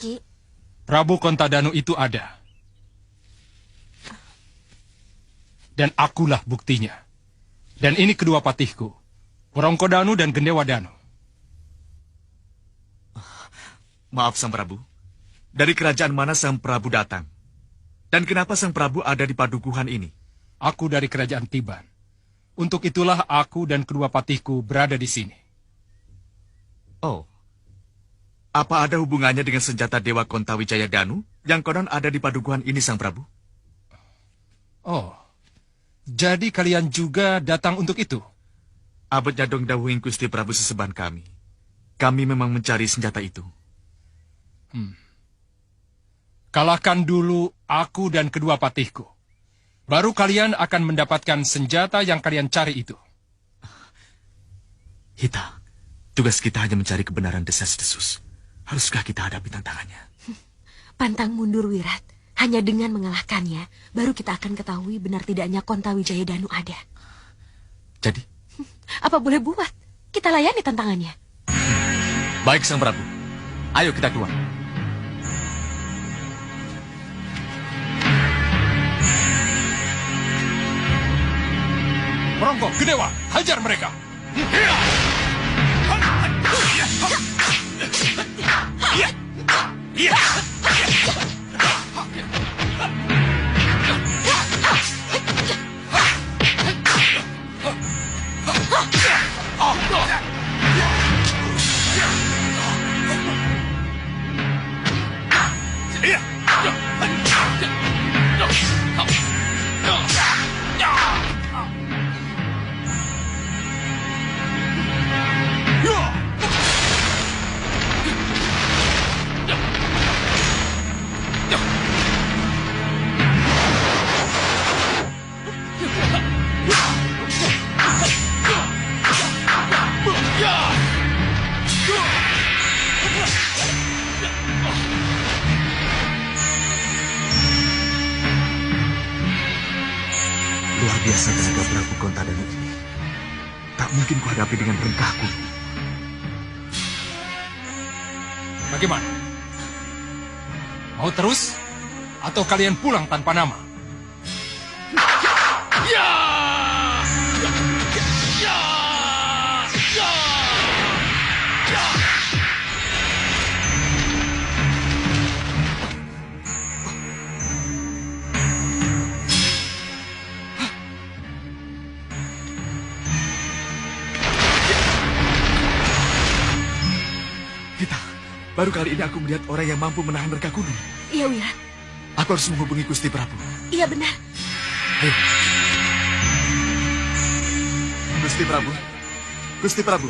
Ki? Prabu Kontadanu itu ada. Dan akulah buktinya. Dan ini kedua patihku, Wrongkodanu dan Gendewadanu. Maaf, Sang Prabu. Dari kerajaan mana Sang Prabu datang? Dan kenapa Sang Prabu ada di padukuhan ini? Aku dari kerajaan Tiban. Untuk itulah aku dan kedua patihku berada di sini. Oh. Apa ada hubungannya dengan senjata Dewa Kontawijaya Danu yang konon ada di padukuhan ini, Sang Prabu? Oh. Jadi kalian juga datang untuk itu? Abad Nyadong dawuhing Gusti Prabu seseban kami. Kami memang mencari senjata itu. Kalahkan dulu aku dan kedua patihku. Baru kalian akan mendapatkan senjata yang kalian cari itu. Hita, tugas kita hanya mencari kebenaran desas-desus. Haruskah kita hadapi tantangannya? Pantang mundur, Wirat. Hanya dengan mengalahkannya, baru kita akan ketahui benar tidaknya Kontawijaya Danu ada. Jadi? Apa boleh buat? Kita layani tantangannya. Baik, Sang Prabu. Ayo kita keluar. Wrongko, Gedewa, hajar mereka! Luar biasa tenaga Prabu Kontadanu ini. Tak mungkin kuhadapi dengan rengkahku. Bagaimana? Mau terus? Atau kalian pulang tanpa nama? Baru kali ini aku melihat orang yang mampu menahan reka gunung. Iya, Wirat. Aku harus menghubungi Gusti Prabu. Iya, benar. Ayo. Gusti Prabu. Gusti Prabu.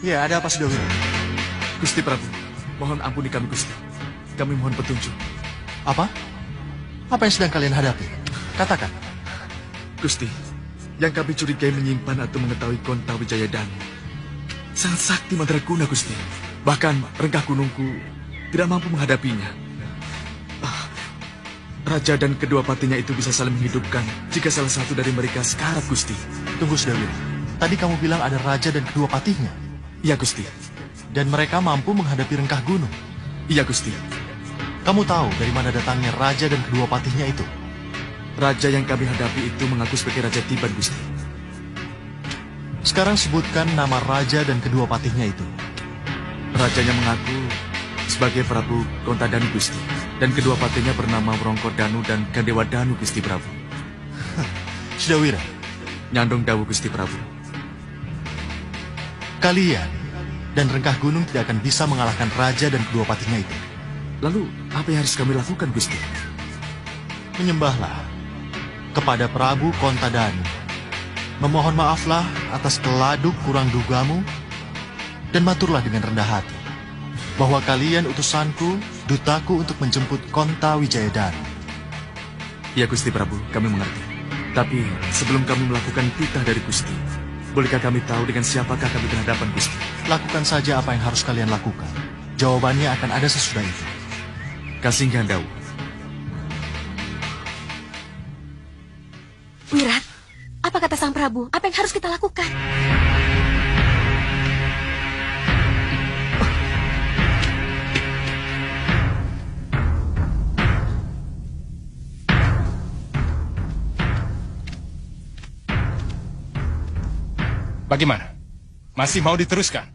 Ya, ada apa, Sudawira? Gusti Prabu, mohon ampuni kami, Gusti. Kami mohon petunjuk. Apa? Apa yang sedang kalian hadapi? Katakan. Gusti, yang kami curigai menyimpan atau mengetahui Kontawijaya Danu sangat sakti mandraguna, Gusti. Bahkan rengkah gunungku tidak mampu menghadapinya. Raja dan kedua patinya itu bisa saling menghidupkan jika salah satu dari mereka sekarat, Gusti. Tunggu, Sudawira. Tadi kamu bilang ada raja dan kedua patihnya. Iya, Gusti. Dan mereka mampu menghadapi rengkah gunung. Iya, Gusti. Kamu tahu dari mana datangnya raja dan kedua patihnya itu? Raja yang kami hadapi itu mengaku sebagai Raja Tiban, Gusti. Sekarang sebutkan nama raja dan kedua patihnya itu. Rajanya mengaku sebagai Prabu Kontadanu, Gusti. Dan kedua patinya bernama Wrongkodanu dan Gendewadanu, Gusti Prabu. Sudawira. Nyandong dawuh, Gusti Prabu. Kalian dan rengkah gunung tidak akan bisa mengalahkan raja dan kedua patihnya itu. Lalu, apa yang harus kami lakukan, Gusti? Menyembahlah kepada Prabu Kontadanu. Memohon maaflah atas keladuk kurang dugamu. Dan maturlah dengan rendah hati bahwa kalian utusanku, dutaku untuk menjemput Kontawijaya Danu. Ya, Gusti Prabu, kami mengerti. Tapi sebelum kami melakukan titah dari Gusti, bolehkah kami tahu dengan siapakah kami berhadapan, Gusti? Lakukan saja apa yang harus kalian lakukan. Jawabannya akan ada sesudah itu. Kasinggihan dawuh. Wirat, apa kata Sang Prabu? Apa yang harus kita lakukan? Bagaimana? Masih mau diteruskan?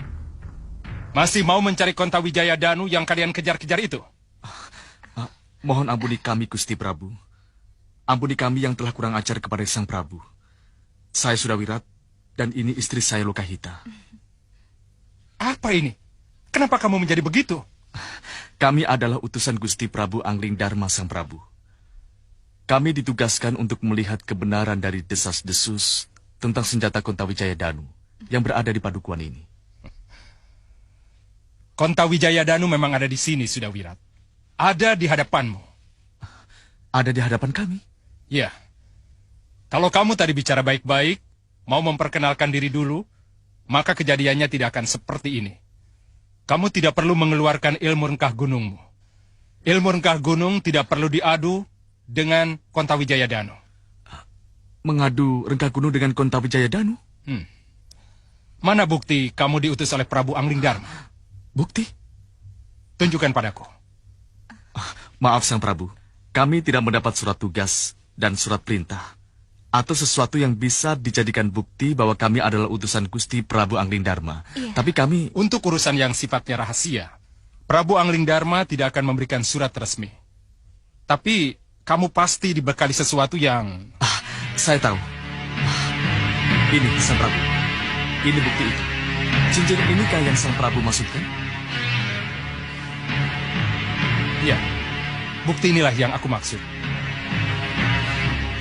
Masih mau mencari Kontawijaya Danu yang kalian kejar-kejar itu? Mohon ampuni kami, Gusti Prabu. Ampuni kami yang telah kurang ajar kepada Sang Prabu. Saya sudah Wirat, dan ini istri saya Lokahita. Apa ini? Kenapa kamu menjadi begitu? Kami adalah utusan Gusti Prabu Angling Dharma Sang Prabu. Kami ditugaskan untuk melihat kebenaran dari desas-desus tentang senjata Kontawijaya Danu yang berada di padukuhan ini. Kontawijaya Danu memang ada di sini, sudah Wirat. Ada di hadapanmu. Ada di hadapan kami? Ya. Kalau kamu tadi bicara baik-baik, mau memperkenalkan diri dulu, maka kejadiannya tidak akan seperti ini. Kamu tidak perlu mengeluarkan ilmu rengkah gunungmu. Ilmu rengkah gunung tidak perlu diadu dengan Kontawijaya Danu. Mengadu rengkah gunung dengan Kontawijaya Danu? Mana bukti kamu diutus oleh Prabu Angling Dharma? Bukti? Tunjukkan padaku. Maaf Sang Prabu, kami tidak mendapat surat tugas dan surat perintah, atau sesuatu yang bisa dijadikan bukti bahwa kami adalah utusan Gusti Prabu Angling Dharma. Iya. Tapi kami... Untuk urusan yang sifatnya rahasia, Prabu Angling Dharma tidak akan memberikan surat resmi. Tapi kamu pasti dibekali sesuatu yang... Saya tahu. Ini Sang Prabu. Ini bukti itu. Cincin inikah yang Sang Prabu maksudkan? Ya, bukti inilah yang aku maksud.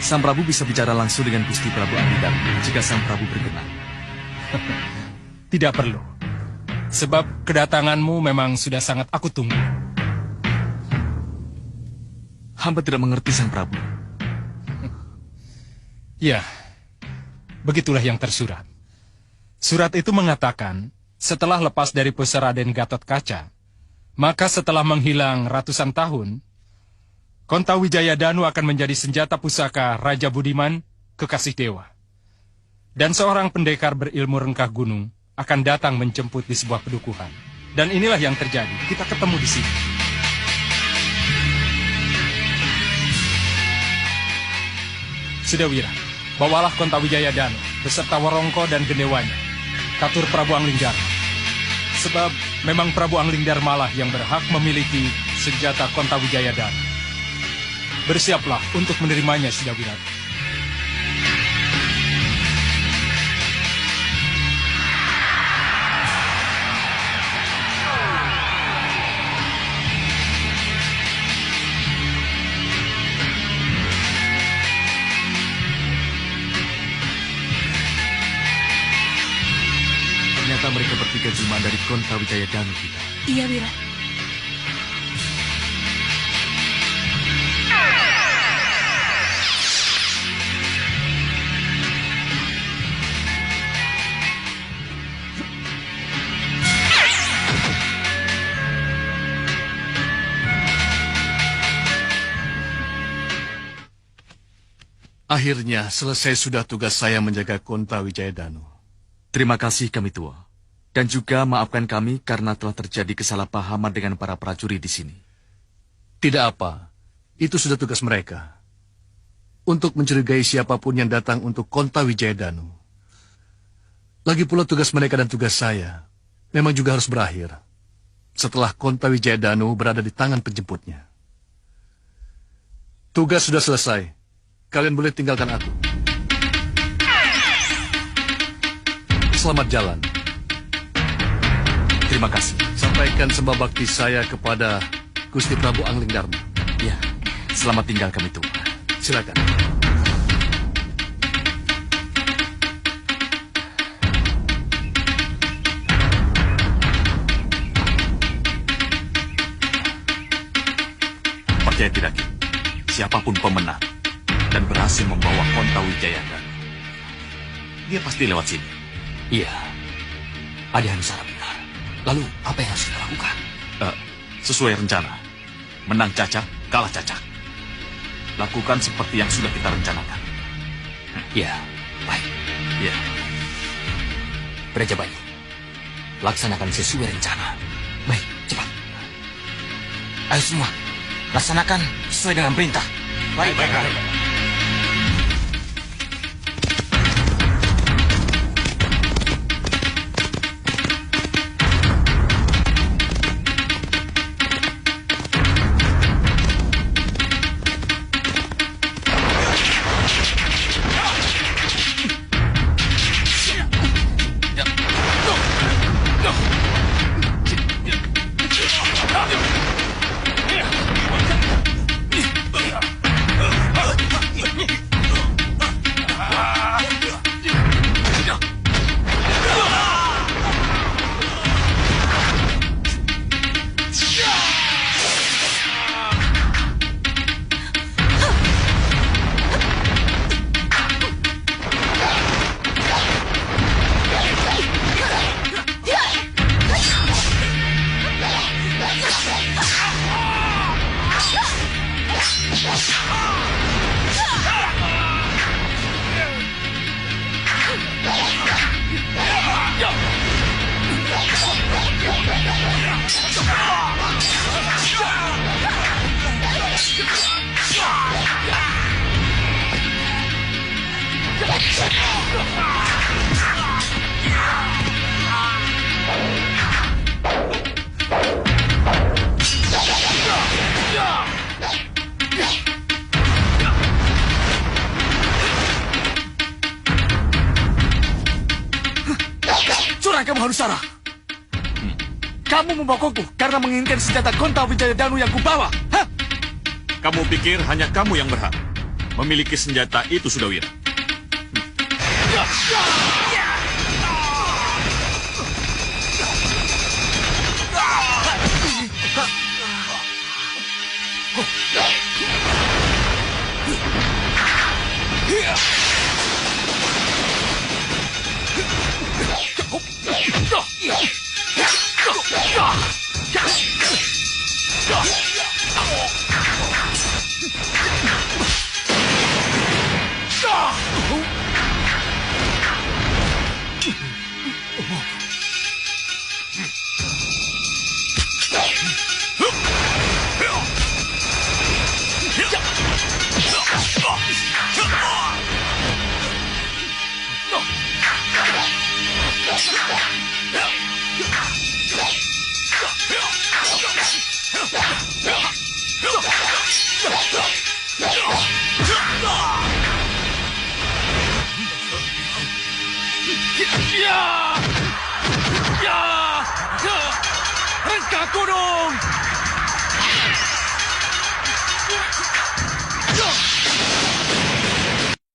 Sang Prabu bisa bicara langsung dengan Gusti Prabu Angling Dharma jika Sang Prabu berkenan. Tidak perlu. Sebab kedatanganmu memang sudah sangat aku tunggu. Hamba tidak mengerti Sang Prabu. Ya, begitulah yang tersurat. Surat itu mengatakan, setelah lepas dari pusara Raden Gatot Kaca, maka setelah menghilang ratusan tahun, Kontawijaya Danu akan menjadi senjata pusaka Raja Budiman, kekasih dewa. Dan seorang pendekar berilmu rengkah gunung akan datang menjemput di sebuah pedukuhan. Dan inilah yang terjadi, kita ketemu di sini. Sudawira, bawalah Kontawijaya Danu beserta Warongko dan gendewanya, katur Prabu Angling Dharma. Sebab memang Prabu Angling Dharma lah yang berhak memiliki senjata Kontawijaya Danu. Bersiaplah untuk menerimanya, Sudawira. Ternyata mereka bertiga jelmaan dari Kontawijaya Danu kita. Iya, Wirat. Akhirnya selesai sudah tugas saya menjaga Kontawijaya Danu. Terima kasih kami tua. Dan juga maafkan kami karena telah terjadi kesalahpahaman dengan para prajurit di sini. Tidak apa, itu sudah tugas mereka. Untuk mencurigai siapapun yang datang untuk Kontawijaya Danu. Lagi pula tugas mereka dan tugas saya memang juga harus berakhir setelah Kontawijaya Danu berada di tangan penjemputnya. Tugas sudah selesai. Kalian boleh tinggalkan aku. Selamat jalan. Terima kasih. Sampaikan sembah bakti saya kepada Gusti Prabu Angling Dharma. Ya, selamat tinggal kami tua. Silakan. Percaya tidak, Ki? Siapapun pemenang dan berhasil membawa Kontawijaya Danu, dia pasti lewat sini. Iya, Adi Hansara benar. Lalu apa yang harus kita lakukan? Sesuai rencana. Menang Cacak, kalah Cacak. Lakukan seperti yang sudah kita rencanakan. Iya, baik. Ya. Brajabayu, laksanakan sesuai rencana. Baik, cepat. Ayo semua, laksanakan sesuai dengan perintah. Baik, baik. kamu Hanusara? Kamu membokokku karena menginginkan senjata Konta Wijaya Danu yang kubawa. Hah? Kamu pikir hanya kamu yang berhak memiliki senjata itu, Sudawira? Rengka gunung!